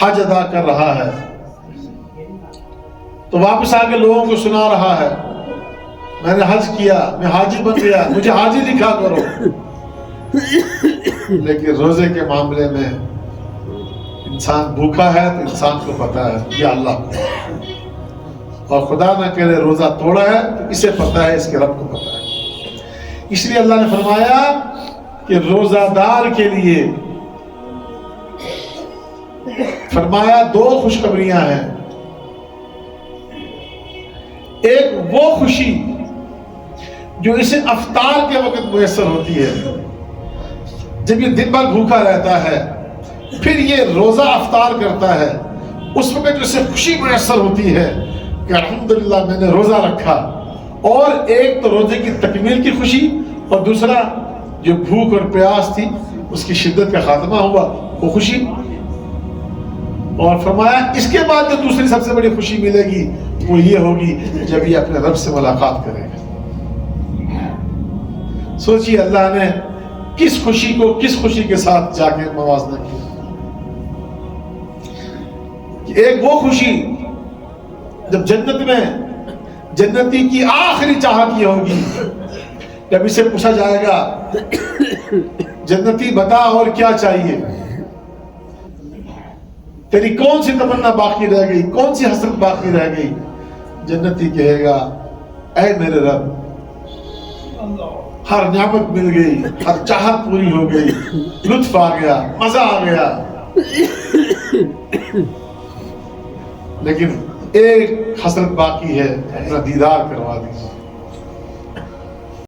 حج ادا کر رہا ہے تو واپس آ کے لوگوں کو سنا رہا ہے میں نے حج کیا، میں حاجی بن گیا، مجھے حاجی لکھا کرو. لیکن روزے کے معاملے میں انسان بھوکا ہے تو انسان کو پتا ہے یا اللہ، اور خدا نہ کرے روزہ توڑا ہے تو اسے پتا ہے، اس کے رب کو پتا ہے. اس لیے اللہ نے فرمایا کہ روزہ دار کے لیے فرمایا دو خوشخبریاں ہیں. ایک وہ خوشی جو اسے افطار کے وقت میسر ہوتی ہے، جب یہ دن بھر بھوکا رہتا ہے، پھر یہ روزہ افطار کرتا ہے، اس وقت جو اسے خوشی میسر ہوتی ہے کہ الحمدللہ میں نے روزہ رکھا. اور ایک تو روزے کی تکمیل کی خوشی، اور دوسرا جو بھوک اور پیاس تھی اس کی شدت کا خاتمہ ہوا، وہ خوشی. اور فرمایا اس کے بعد جو دوسری سب سے بڑی خوشی ملے گی وہ یہ ہوگی جب یہ اپنے رب سے ملاقات کرے گا. سوچیے اللہ نے کس خوشی کو کس خوشی کے ساتھ جا کے موازنہ کیا. ایک وہ خوشی جب جنت میں جنتی کی آخری چاہت یہ ہوگی، جب اسے پوچھا جائے گا جنتی بتا اور کیا چاہیے، تیری کون سی تمنا باقی رہ گئی، کون سی حسرت باقی رہ گئی. جنتی کہے گا اے میرے رب ہر نعمت مل گئی، ہر چاہت پوری ہو گئی، لطف آ گیا، مزہ آ گیا، لیکن ایک حسرت باقی ہے، اپنا دیدار کروا دیجیے.